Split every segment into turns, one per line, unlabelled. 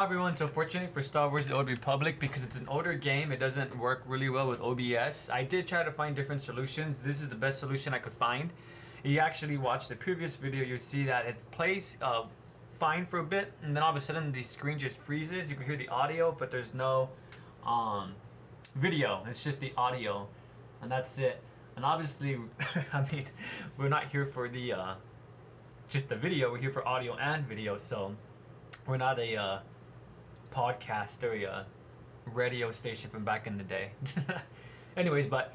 Everyone, so fortunately for Star Wars The Old Republic, because it's an older game, it doesn't work really well with OBS. I did try to find different solutions. This is the best solution I could find. You actually watch the previous video, you see that it plays fine for a bit, and then all of a sudden the screen just freezes. You can hear the audio, but there's no video. It's just the audio, and that's it. And obviously, I mean, we're not here for the just the video. We're here for audio and video, so we're not a podcast or a radio station from back in the day. Anyways, but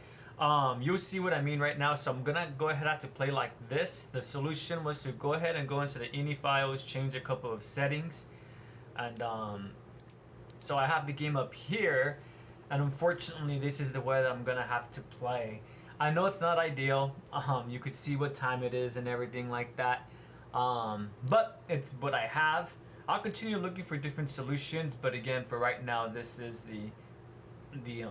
you'll see what I mean right now. So I'm gonna go ahead and have to play like this. The solution was to go ahead and go into the ini files, change a couple of settings, and so I have the game up here, and unfortunately this is the way that I'm gonna have to play. I know it's not ideal. You could see what time it is and everything like that, but it's what I have. I'll continue looking for different solutions, but again, for right now, this is the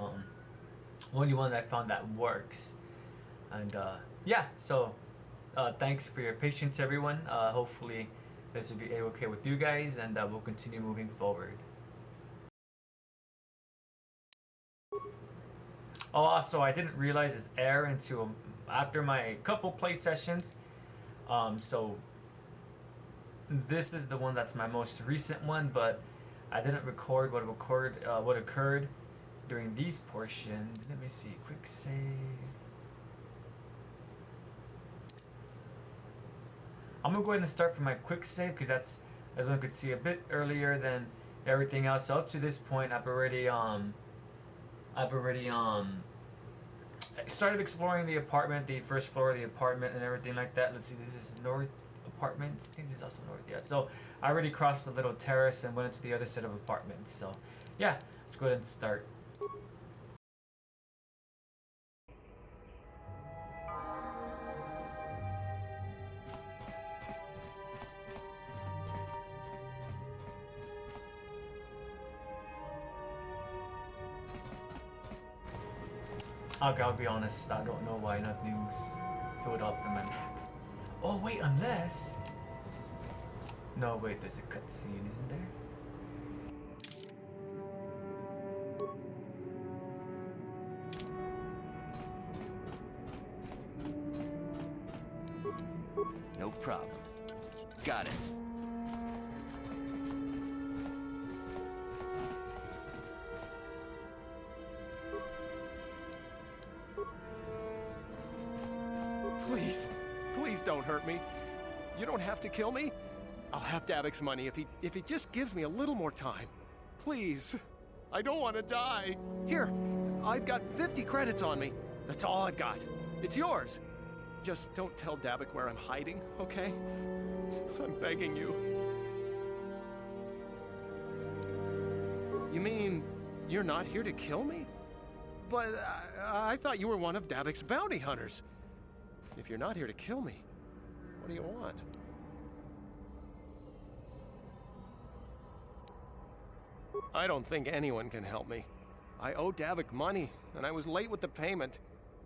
only one that I found that works. And yeah, so thanks for your patience, everyone. Hopefully, this will be okay with you guys, and we'll continue moving forward. Oh, also, I didn't realize it's air until after my couple play sessions. So this is the one that's my most recent one, but I didn't record what occurred during these portions. Let me see, quick save. I'm gonna go ahead and start from my quick save because that's, as one could see, a bit earlier than everything else. So up to this point, I've already started exploring the apartment, the first floor of the apartment, and everything like that. Let's see, this is north apartments. I think this is also north. Yeah. So I already crossed the little terrace and went into the other set of apartments. So yeah, let's go ahead and start. Okay, I'll be honest, I don't know why nothing's filled up in my map. Oh wait, unless... No, wait, there's a cutscene, isn't there?
No problem. Got it.
Please don't hurt me. You don't have to kill me. I'll have Davik's money if he just gives me a little more time. Please. I don't want to die. Here, I've got 50 credits on me. That's all I've got. It's yours. Just don't tell Davik where I'm hiding, okay? I'm begging you. You mean you're not here to kill me? But I thought you were one of Davik's bounty hunters. If you're not here to kill me, what do you want? I don't think anyone can help me. I owe Davik money, and I was late with the payment.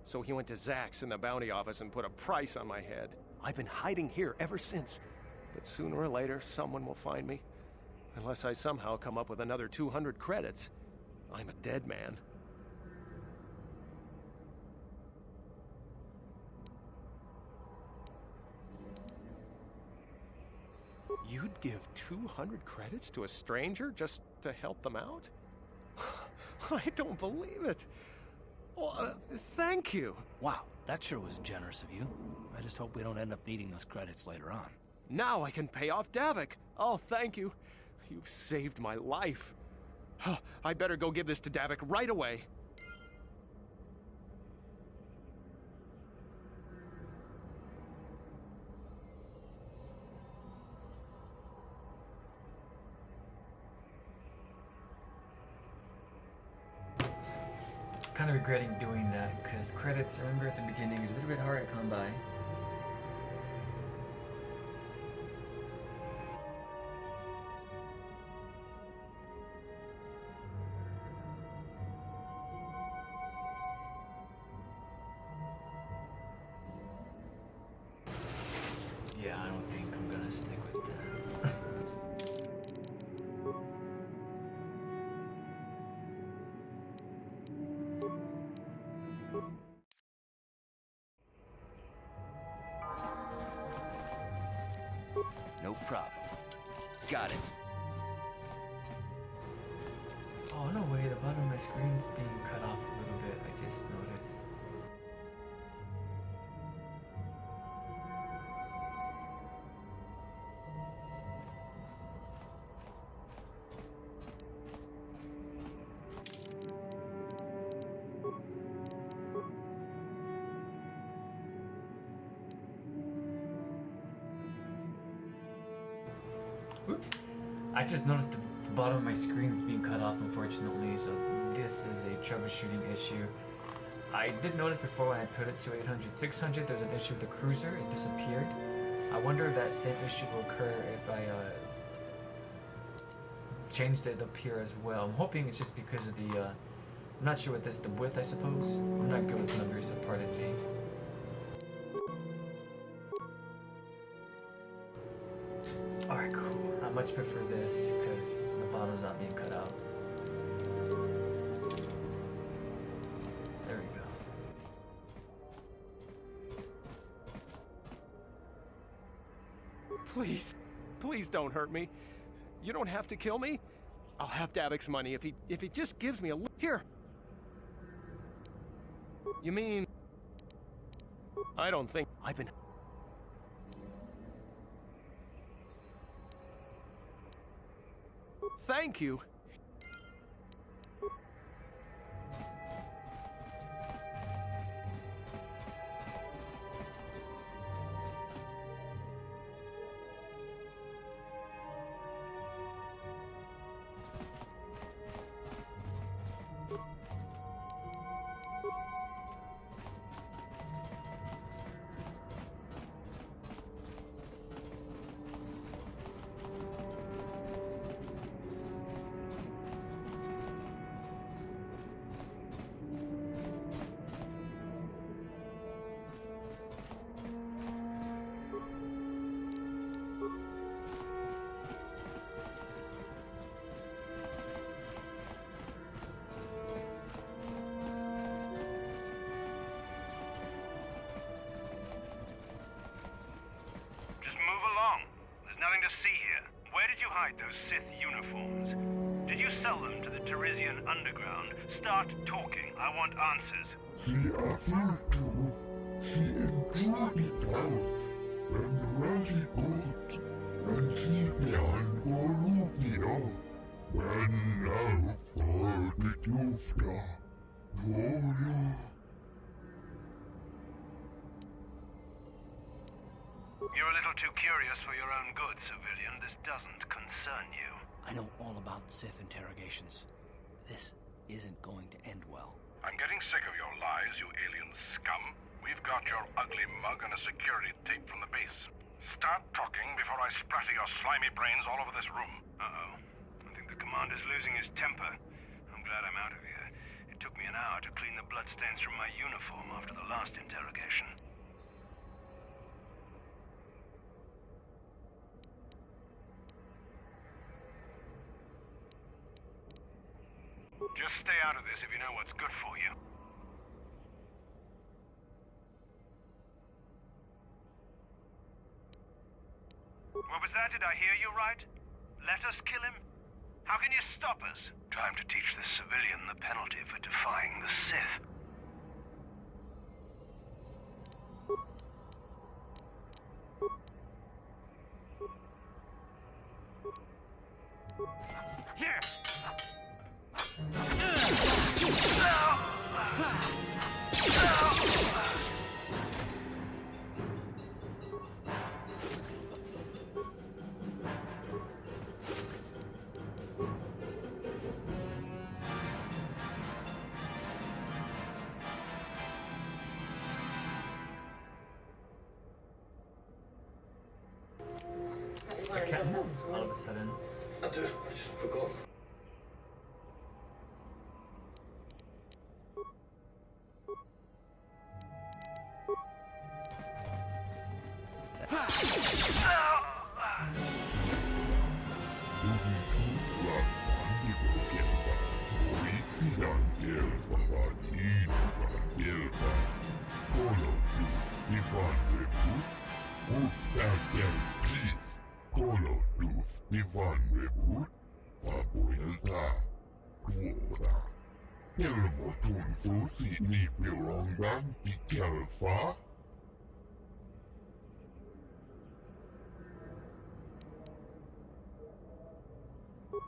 So he went to Zack's in the bounty office and put a price on my head. I've been hiding here ever since. But sooner or later, someone will find me. Unless I somehow come up with another 200 credits, I'm a dead man. You'd give 200 credits to a stranger just to help them out? I don't believe it. Well, thank you.
Wow, that sure was generous of you. I just hope we don't end up needing those credits later on.
Now I can pay off Davik. Oh, thank you. You've saved my life. I better go give this to Davik right away.
Kind of regretting doing that because credits, I remember at the beginning, is a little bit hard to come by. Yeah, I don't think I'm gonna stick with that.
No problem. Got it.
Oh, no way, the bottom of my screen's being cut off a little bit. I just noticed. Oops. I just noticed the bottom of my screen is being cut off, unfortunately, so this is a troubleshooting issue. I did notice before when I put it to 800, 600, there's an issue with the cruiser. It disappeared. I wonder if that same issue will occur if I changed it up here as well. I'm hoping it's just because of the, I'm not sure what this, the width, I suppose. I'm not good with numbers, so pardon me. Alright, cool. I much prefer this because the bottom's not being cut out. There we go.
Please, please don't hurt me. You don't have to kill me. I'll have Davic's money if he just gives me a here. You mean? I don't think I've been. Thank you.
Those Sith uniforms. Did you sell them to the Teresian underground? Start talking. I want answers.
He offered to. He enjoyed it out. And really good. And he began Bolivia. When now for the Dufta.
You're a little too curious for your own good, civilian. This doesn't concern you.
I know all about Sith interrogations. This isn't going to end well.
I'm getting sick of your lies, you alien scum. We've got your ugly mug and a security tape from the base. Start talking before I splatter your slimy brains all over this room.
Uh-oh. I think the commander's losing his temper. I'm glad I'm out of here. It took me an hour to clean the bloodstains from my uniform after the last interrogation. Just stay out of this if you know what's good for you. What was that? Did I hear you right? Let us kill him? How can you stop us? Time to teach this civilian the penalty for defying the Sith. Here!
I can't move all of a sudden.
I do. I just forgot.
Colotus divanrebut, fabuelta, tuora. Kelmotun susi nipilongan ikelfa.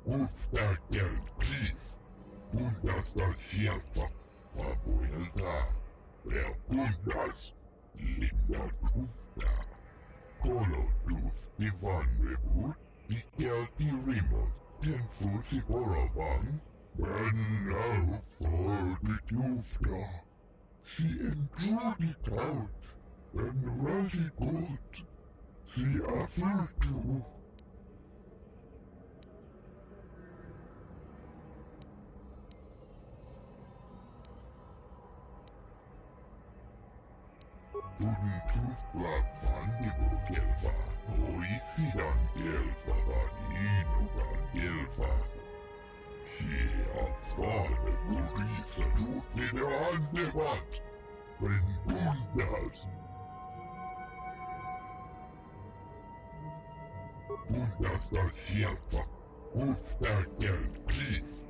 Uftakel kis, puntastal sielfa, fabuelta. Lea puntas, lindat ufta. Colotus divanrebut, ikelti rimos, ten fusi poravang. And now for the Jufta. She enjoyed it out, and very good. She offered to. Tuntus blackfandigo gelfa, oisidan gelfa vaninogan gelfa. Afane gurisa tufine andevat, bundas. Bundas dal sielfa, uftakel kris.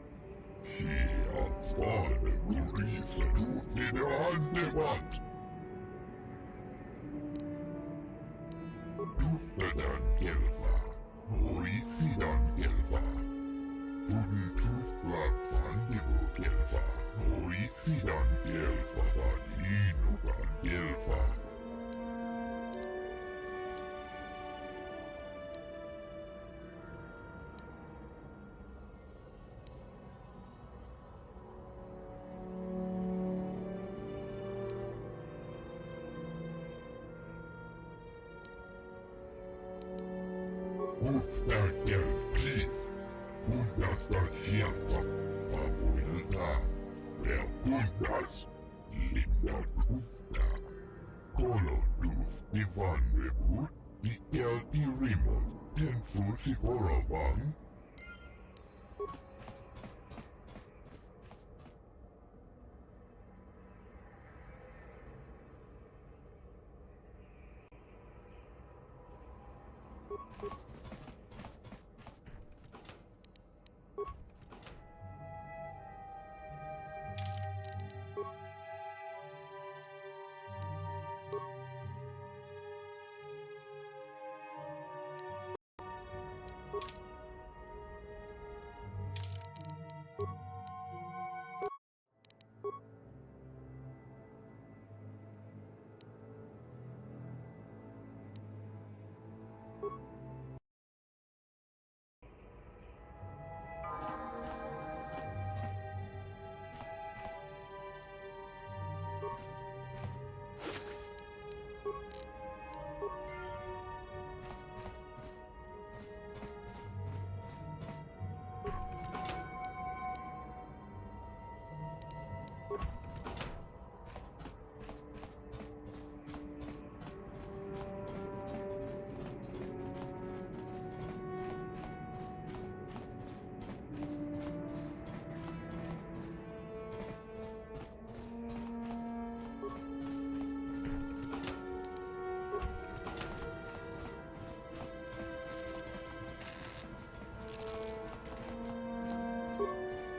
Afane gurisa tufine andevat. Tuftadan gelfa, oisidan gelfa. Tuntus blackfandigo gelfa, oisidan gelfa vaninogan gelfa. Uftakel kris. Puntas dal sielfa, fabuelta. Lea puntas, lindat ufta. Colotus divanrebut, ikelti rimos, ten fusi poravang.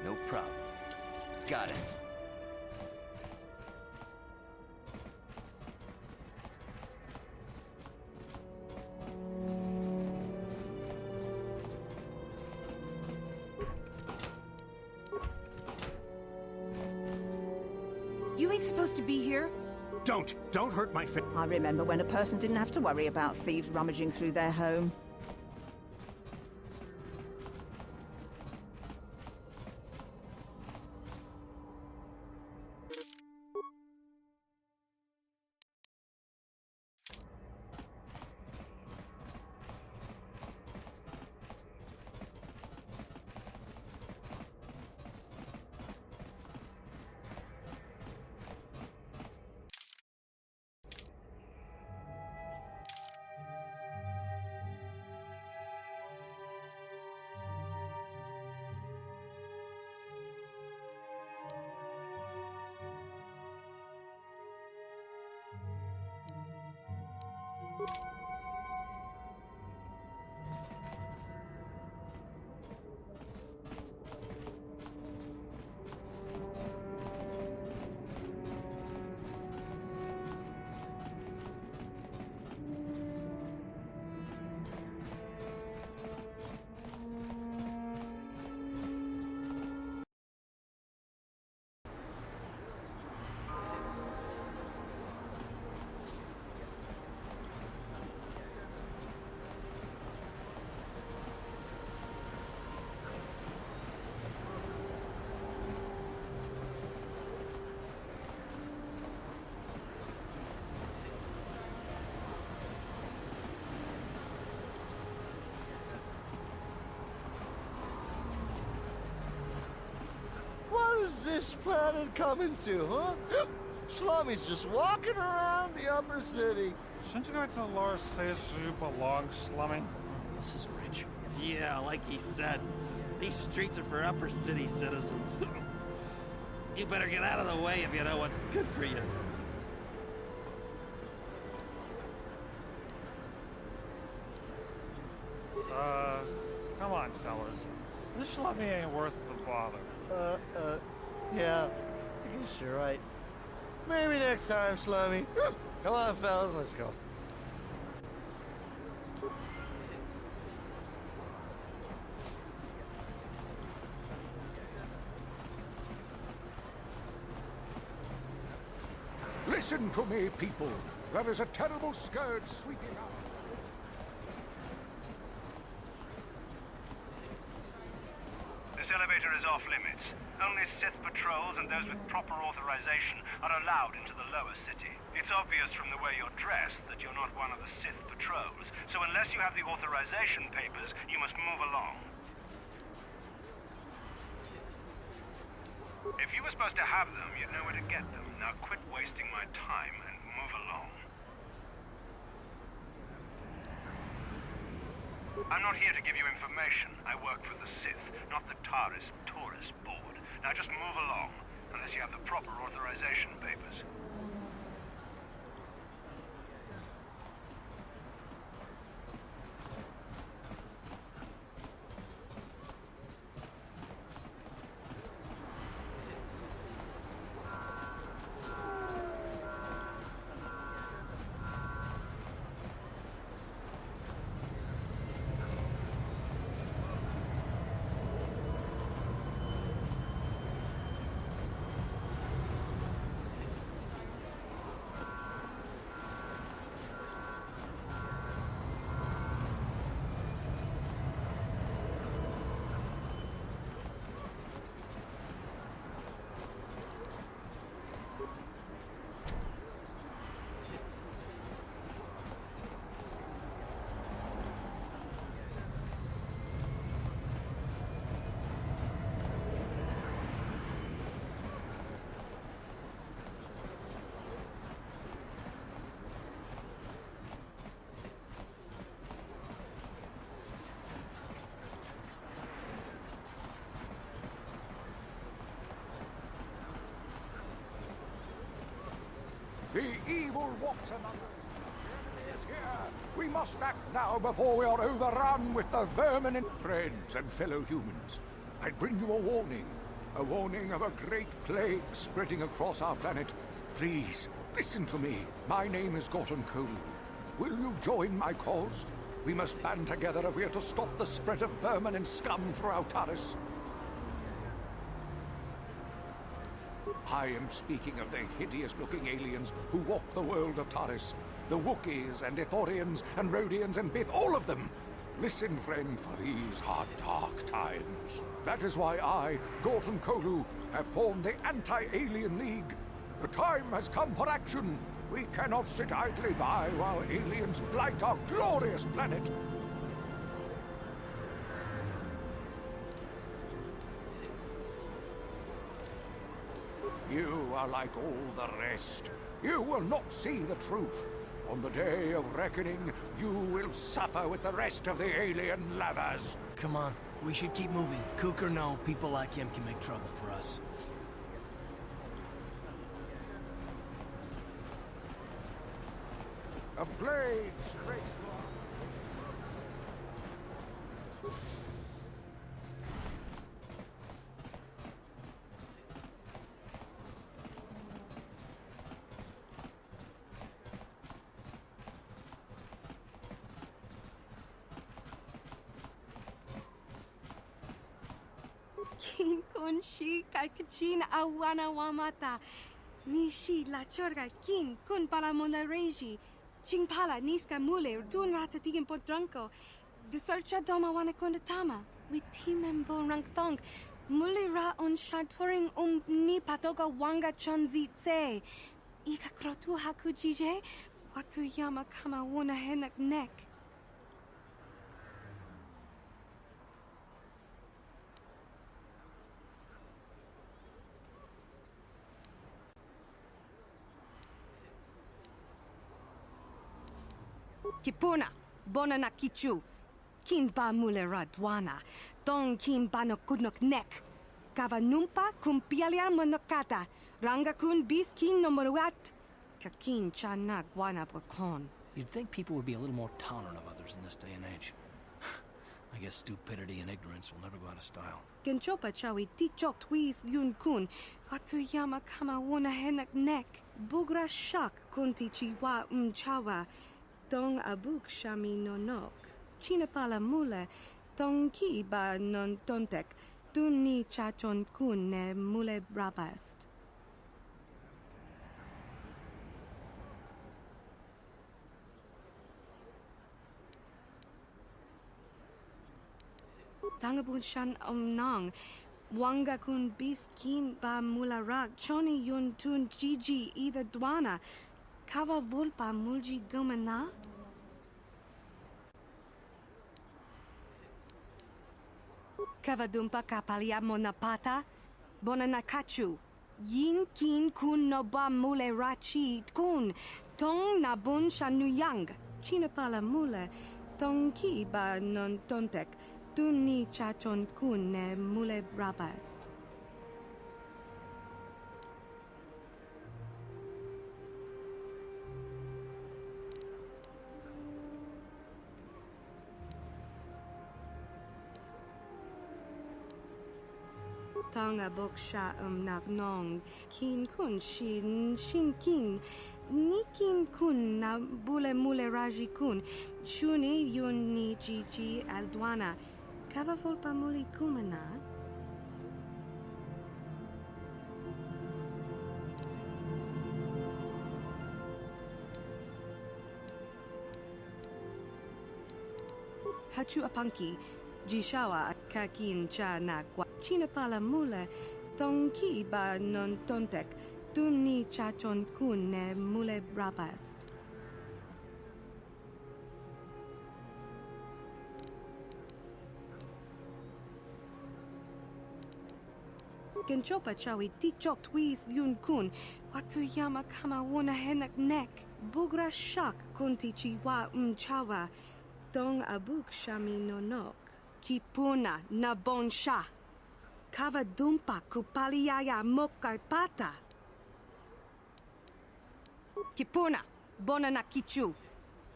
No problem. Got it.
You ain't supposed to be here.
Don't hurt my face.
I remember when a person didn't have to worry about thieves rummaging through their home.
this planet coming to, huh? Slummy's just walking around the upper city.
Shouldn't you go to the lower cities where you belong, Slummy?
This is rich.
Yeah, like he said, these streets are for upper city citizens. You better get out of the way if you know what's good for you.
Come on, fellas. This Slummy ain't worth the bother.
Yeah. I guess you're right. Maybe next time, Slummy. Come on, fellas, let's go.
Listen to me, people. There is a terrible scourge sweeping out.
This elevator is off limits. Only Sith patrols and those with proper authorization are allowed into the lower city. It's obvious from the way you're dressed that you're not one of the Sith patrols, so unless you have the authorization papers, you must move along. If you were supposed to have them, you'd know where to get them. Now quit wasting my time and move along. I'm not here to give you information. I work for the Sith, not the Taris Tourist Board. Now just move along, unless you have the proper authorization papers.
The evil walks among us. It is here. We must act now before we are overrun with the vermin and friends and fellow humans. I bring you a warning of a great plague spreading across our planet. Please, listen to me. My name is Gorton Kolu. Will you join my cause? We must band together if we are to stop the spread of vermin and scum throughout Taris. I am speaking of the hideous-looking aliens who walk the world of Taris. The Wookiees and Ithorians and Rhodians and Bith, all of them. Listen, friend, for these are dark times. That is why I, Gorton Kolu, have formed the Anti-Alien League. The time has come for action. We cannot sit idly by while aliens blight our glorious planet. You are like all the rest. You will not see the truth. On the day of reckoning, you will suffer with the rest of the alien lovers.
Come on, we should keep moving. Kook or no, people like him can make trouble for us.
A blade straight.
Kin kun shi kakachin awana wamata. Nishi la chorga kin kun pala monareji. Ching pala niska mule dun ratatigin potranko. Disarcha doma wana kondatama. We timembo rangthong. Mule ra on shaturing ni patoga wanga chonzi tse. Ika krotu hakujije. Watu yama kama wana henak nek. Kipuna, Bonana Kichu, Kin Ba Mulera Dwana, Don Kin Bano Kudnok Nek, Kavanumpa Kumpialia Monokata, Rangakun Bis Kin no Moruat, Kakin Chana Guana Bracon.
You'd think people would be a little more tolerant of others in this day and age. I guess stupidity and ignorance will never go out of style.
Genchopa Chawi Tichok Twiz Yun Kun, Atuyama Kama Wona Henak Nek, Bugra Shak Kunti Chiwa Chawa, Dong Abuk Shami no Nok, Chinapala Mule, Dong Ki Ba Non Tontek, Dunni Chachon Kun ne Mule Brabast. Tangabun shan nang, Wanga kun bis kin ba mularak, Choni yun tun Gigi either dwana, Kava vulpa mulji gumana? Kava dumpa kapalia monapata, Bonanakachu, Yin kin kun no ba mule rachi kun, Tong nabun shanuyang, Chinapala mule, Tong ki ba non tontek, Dunni chachon kun ne mule brabast. Tanga boksha nagnong, kin kun shin kin, ni kin kun na bule mule raji kun, shuni yun ni Gigi aldwana. Kava volpa muli kumana? Hachu apanki, Jishawa kakin cha na kwa Chinapala mule, Tongki ba non tontek, Dunni chachon kun ne mule brabast. Genchopa chawi tichok twiz yun kun, Watuyama kama wona henak nek, Bugra shak kunti chiwa chawa, Dong abuk shami no nok, Kipuna na bon sha, Kava dumpa kupaliaya moka pata. Kipuna, bonana kichu,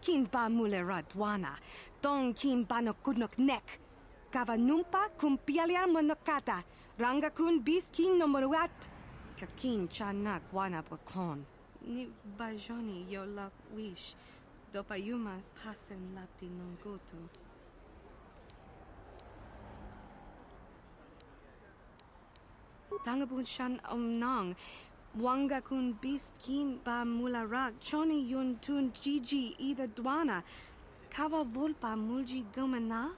Kin ba mulera dwana, Dong kin bano kudnok nek, Kava numpa kumpialia monokata, Rangakun bis kin no moruat, Kakin chana guana bracon. Ni bajoni yo lak wish, Dopayuma pasen lapti non gotu. Tangabun shan nang, Wanga kun bis kin ba mularak, Choni yun tun Gigi either dwana, Kava vulpa mulji gumana?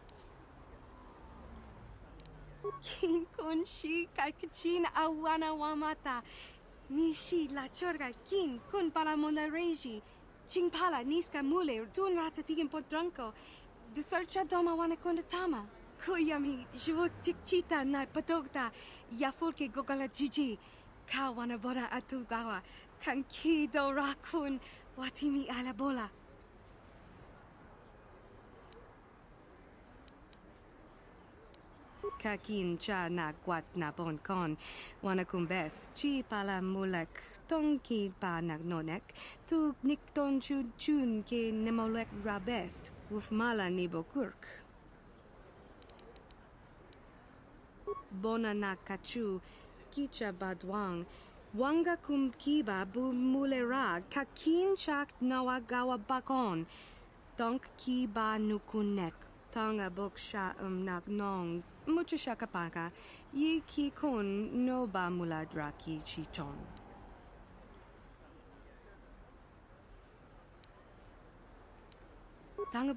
Kin kun shi kakachin awana wamata, Nishi la chorga kin kun pala monareji, Chingpala niska mule tun ratatigan potranko, Desarcha doma wana kondatama. Kuyami juvuk chikchita na patogta, Yafulke gogala Gigi, Kawana vora atugawa, Kankido rakun, Watimi alabola. Kakin cha na guat na bon kon, Wanakumbes, Chi pala mulek, Tonki pa nagnonek, Tu nikton chun ke nemolek rabest, Wufmala nibokurk. Bona na kachu, Kicha badwang, Wanga kum kiba bu mulera, Kakin chak nawagawa bakon, Donk kiba nukunek, Tanga boksha nagnong, Mucha shakapaka, Yi ki kon no ba muladraki chichon. Tanga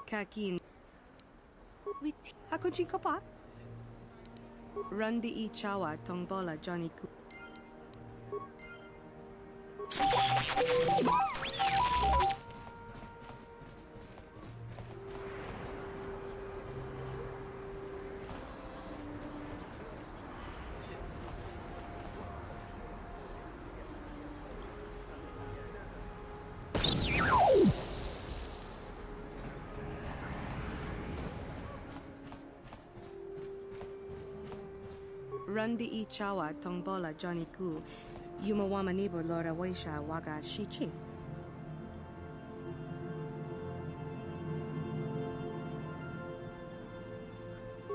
Kakin Wit Hakuji Kopa Rundi Ichawa Tongbola Johnny Ku Randi I chawa tongbola Johnny Ku. Yumawama nibo Lora Waisha waga shichi.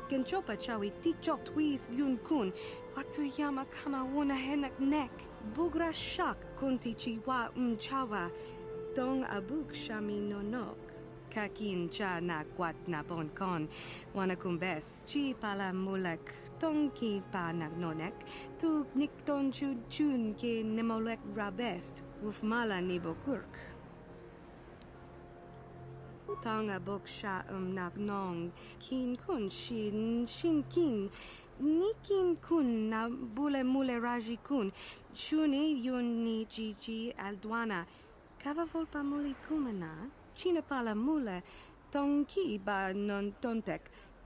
Genchopa chawi tikchok twis yun kun. Watuyama kama wona henak nek. Bugra shak kunti chiwa chawa. Dong abuk shami nonok. Kakin cha na kwat na bon kon. Wanakumbes chi pala mulek. Tong ki pa nagnonek. Tu nikton chun chun ke nemolek rabest. Wufmala nibo kurk. Tanga bok sha nagnong. Kin kun shin kin. Nikin kun na bule mule raji kun. Shuni yun ni jiji aldwana. Kava volpa muli kumana. China pala mule. Tongki ba non tontek.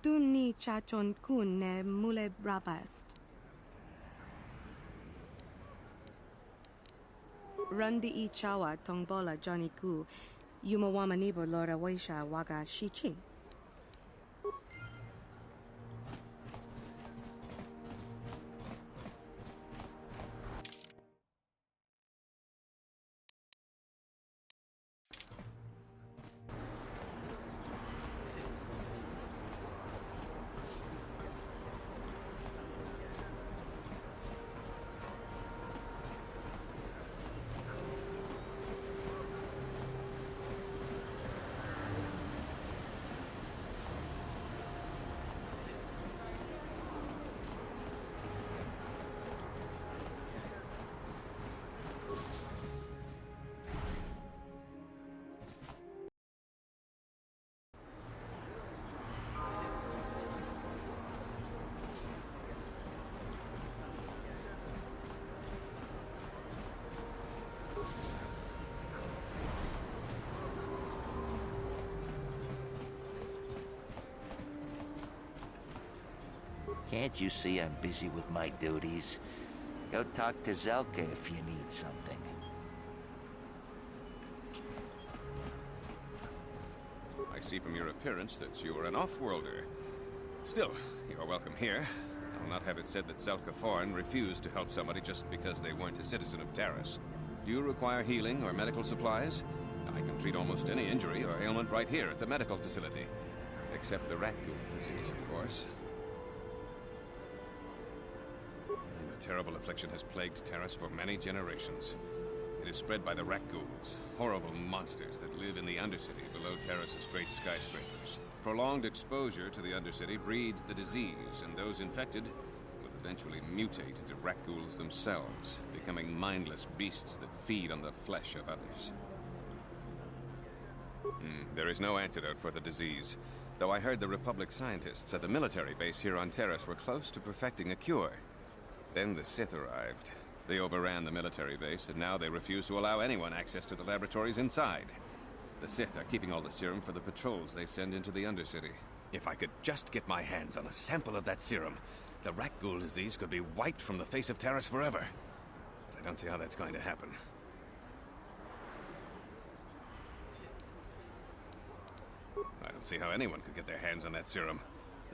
Tun ni chaton kun ne mule rabast. Randi I chawa tongbola Johnny Ku. Yumawama nibo Lora Waisha waga shichi.
Can't you see I'm busy with my duties? Go talk to Zelka if you need something.
I see from your appearance that you are an off-worlder. Still, you're welcome here. I'll not have it said that Zelka Forn refused to help somebody just because they weren't a citizen of Taris. Do you require healing or medical supplies? I can treat almost any injury or ailment right here at the medical facility. Except the rat ghoul disease, of course. The terrible affliction has plagued Taris for many generations. It is spread by the rat ghouls, horrible monsters that live in the Undercity below Taris's great skyscrapers. Prolonged exposure to the Undercity breeds the disease, and those infected will eventually mutate into rat ghouls themselves, becoming mindless beasts that feed on the flesh of others. There is no antidote for the disease, though I heard the Republic scientists at the military base here on Taris were close to perfecting a cure. Then the Sith arrived. They overran the military base, and now they refuse to allow anyone access to the laboratories inside. The Sith are keeping all the serum for the patrols they send into the Undercity. If I could just get my hands on a sample of that serum, the rat ghoul disease could be wiped from the face of Taris forever. But I don't see how that's going to happen. I don't see how anyone could get their hands on that serum.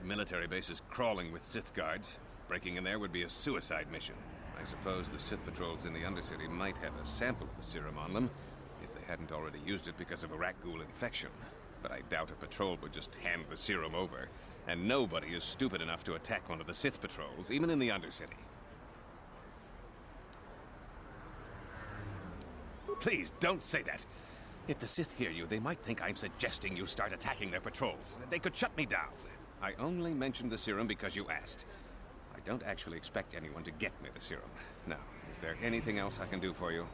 The military base is crawling with Sith guards. Breaking in there would be a suicide mission. I suppose the Sith patrols in the Undercity might have a sample of the serum on them, if they hadn't already used it because of a rat ghoul infection. But I doubt a patrol would just hand the serum over, and nobody is stupid enough to attack one of the Sith patrols, even in the Undercity. Please, don't say that. If the Sith hear you, they might think I'm suggesting you start attacking their patrols. They could shut me down. I only mentioned the serum because you asked. I don't actually expect anyone to get me the serum. Now, is there anything else I can do for you?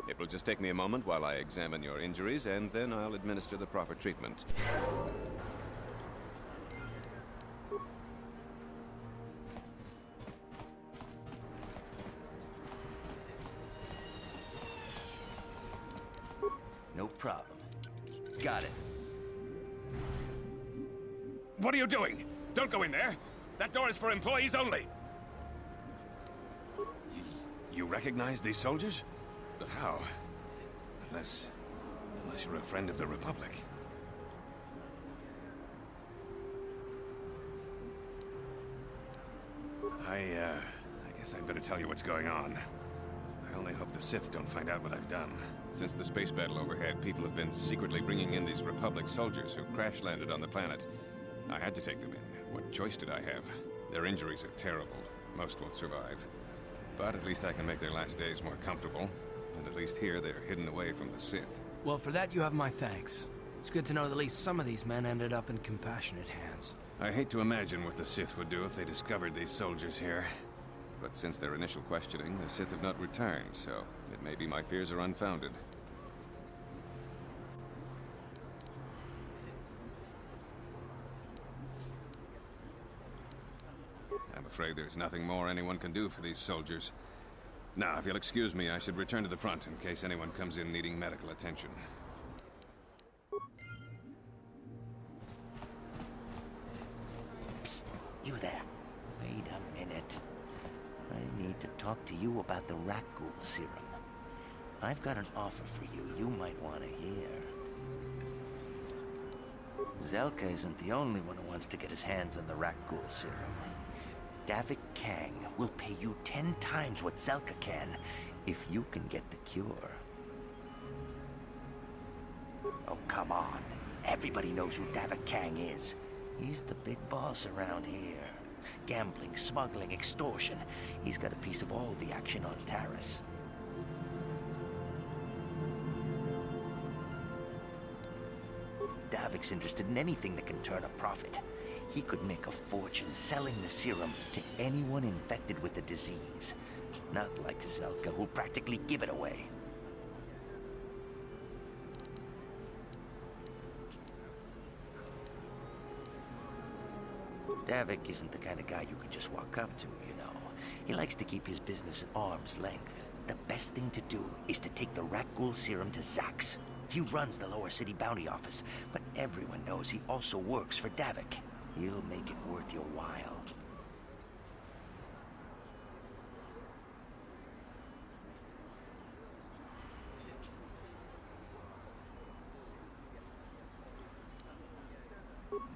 It will just take me a moment while I examine your injuries, and then I'll administer the proper treatment.
No problem. Got it.
What are you doing? Don't go in there! That door is for employees only! You recognize these soldiers? But how? Unless you're a friend of the Republic. I guess I'd better tell you what's going on. I only hope the Sith don't find out what I've done. Since the space battle overhead, people have been secretly bringing in these Republic soldiers who crash-landed on the planet. I had to take them in. What choice did I have? Their injuries are terrible. Most won't survive. But at least I can make their last days more comfortable. And at least here, they're hidden away from the Sith.
Well, for that, you have my thanks. It's good to know that at least some of these men ended up in compassionate hands.
I hate to imagine what the Sith would do if they discovered these soldiers here. But since their initial questioning, the Sith have not returned, so it may be my fears are unfounded. I'm afraid there's nothing more anyone can do for these soldiers. Now, if you'll excuse me, I should return to the front in case anyone comes in needing medical attention.
Psst, you there. Wait a minute. I need to talk to you about the Rakghoul serum. I've got an offer for you might want to hear. Zelka isn't the only one who wants to get his hands on the Rakghoul serum. Davik Kang will pay you 10 times what Zelka can if you can get the cure. Oh, come on. Everybody knows who Davik Kang is. He's the big boss around here. Gambling, smuggling, extortion. He's got a piece of all the action on Taris. Davik's interested in anything that can turn a profit. He could make a fortune selling the serum to anyone infected with the disease. Not like Zelka, who'll practically give it away. Davik isn't the kind of guy you can just walk up to, you know. He likes to keep his business at arm's length. The best thing to do is to take the Rakghoul serum to Zax. He runs the Lower City Bounty Office, but everyone knows he also works for Davik. He'll make it worth your while.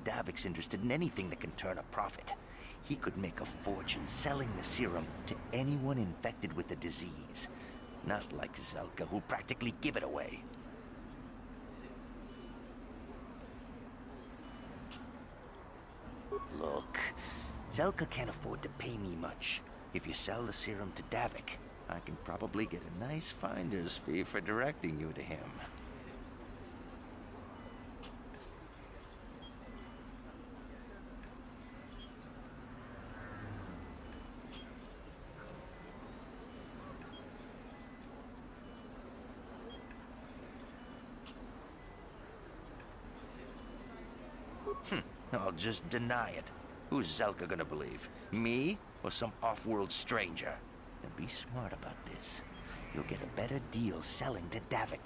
Davik's interested in anything that can turn a profit. He could make a fortune selling the serum to anyone infected with the disease. Not like Zelka, who'll practically give it away. Look, Zelka can't afford to pay me much. If you sell the serum to Davik, I can probably get a nice finder's fee for directing you to him. I'll just deny it. Who's Zelka gonna believe? Me or some off-world stranger? And be smart about this. You'll get a better deal selling to Davik.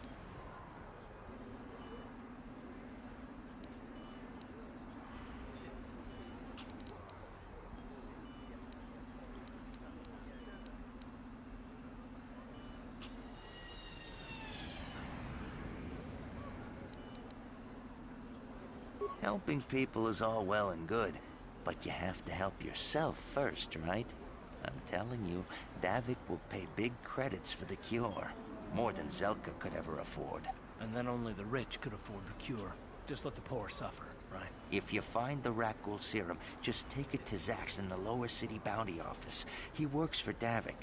Helping people is all well and good, but you have to help yourself first, right? I'm telling you, Davik will pay big credits for the cure. More than Zelka could ever afford.
And then only the rich could afford the cure. Just let the poor suffer, right?
If you find the Rakghoul serum, just take it to Zax in the Lower City Bounty Office. He works for Davik.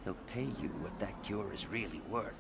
He'll pay you what that cure is really worth.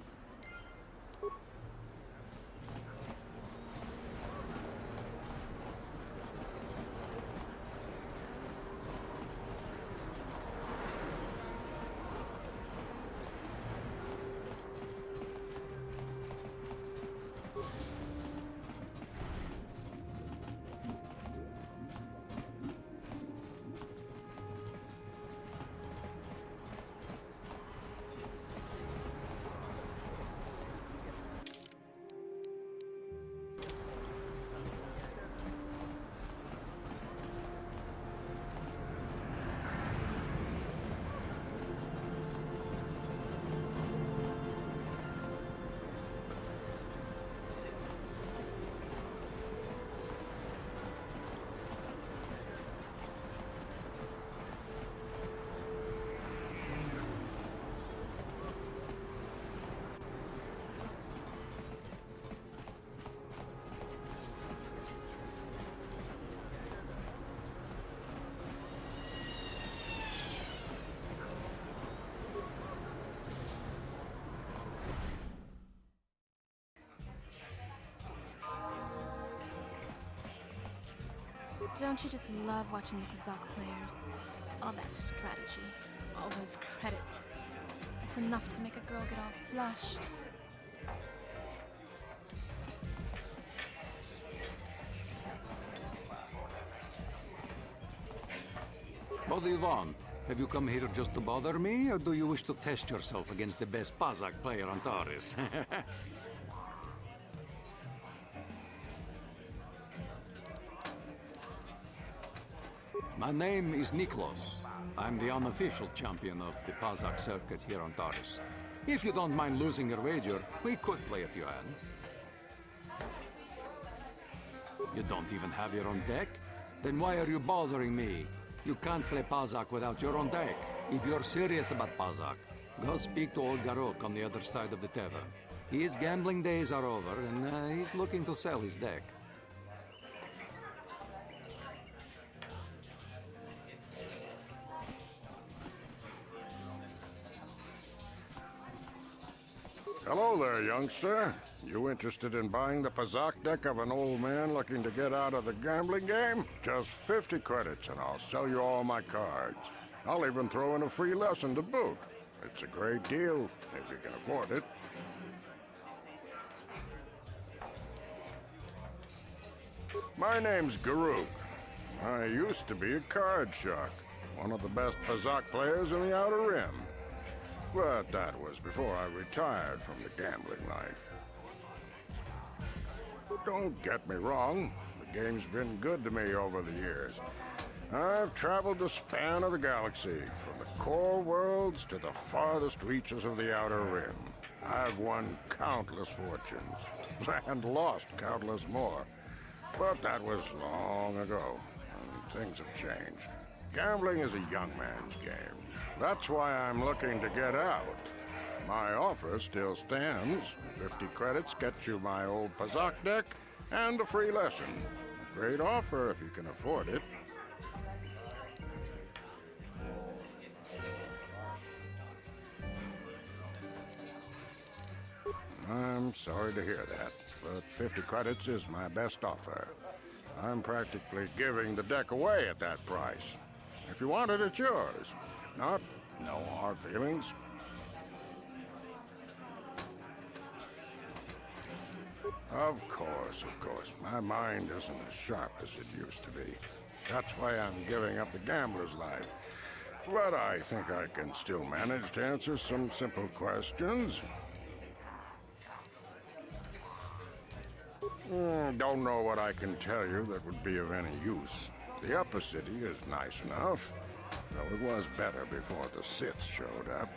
Don't you just love watching the Kazakh players? All that strategy, all those credits. It's enough to make a girl get all flushed.
What do you want? Have you come here just to bother me, or do you wish to test yourself against the best Pazak player on Taris? My name is Niklos. I'm the unofficial champion of the Pazak circuit here on Taris. If you don't mind losing your wager, we could play a few hands. You don't even have your own deck? Then why are you bothering me? You can't play Pazak without your own deck. If you're serious about Pazak, go speak to old Garok on the other side of the tavern. His gambling days are over, and he's looking to sell his deck.
Hello there, youngster. You interested in buying the Pazak deck of an old man looking to get out of the gambling game? Just 50 credits and I'll sell you all my cards. I'll even throw in a free lesson to boot. It's a great deal, if you can afford it. My name's Garuk. I used to be a card shark, one of the best Pazak players in the Outer Rim. But that was before I retired from the gambling life. Don't get me wrong, the game's been good to me over the years. I've traveled the span of the galaxy, from the core worlds to the farthest reaches of the Outer Rim. I've won countless fortunes, and lost countless more. But that was long ago, and things have changed. Gambling is a young man's game. That's why I'm looking to get out. My offer still stands. 50 credits gets you my old Pazak deck and a free lesson. A great offer if you can afford it. I'm sorry to hear that, but 50 credits is my best offer. I'm practically giving the deck away at that price. If you want it, it's yours. If not, no hard feelings. Of course. My mind isn't as sharp as it used to be. That's why I'm giving up the gambler's life. But I think I can still manage to answer some simple questions. Don't know what I can tell you that would be of any use. The upper city is nice enough, though it was better before the Sith showed up.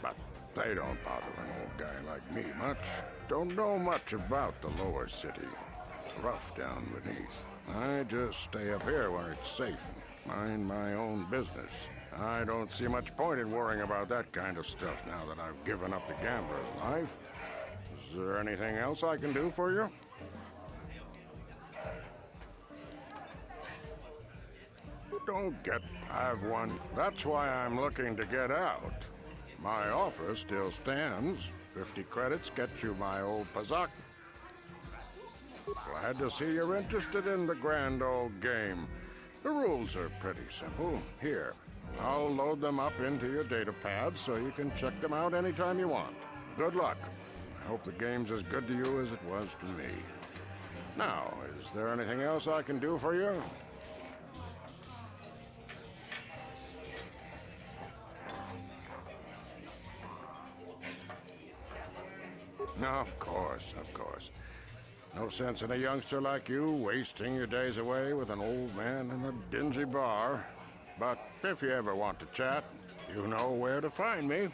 But they don't bother an old guy like me much. Don't know much about the lower city. It's rough down beneath. I just stay up here where it's safe and mind my own business. I don't see much point in worrying about that kind of stuff now that I've given up the gambler's life. Is there anything else I can do for you? I've won. That's why I'm looking to get out. My offer still stands. 50 credits gets you my old Pazak. Glad to see you're interested in the grand old game. The rules are pretty simple. Here, I'll load them up into your data pad so you can check them out anytime you want. Good luck. I hope the game's as good to you as it was to me. Now, is there anything else I can do for you? Of course. No sense in a youngster like you wasting your days away with an old man in a dingy bar. But if you ever want to chat, you know where to find me.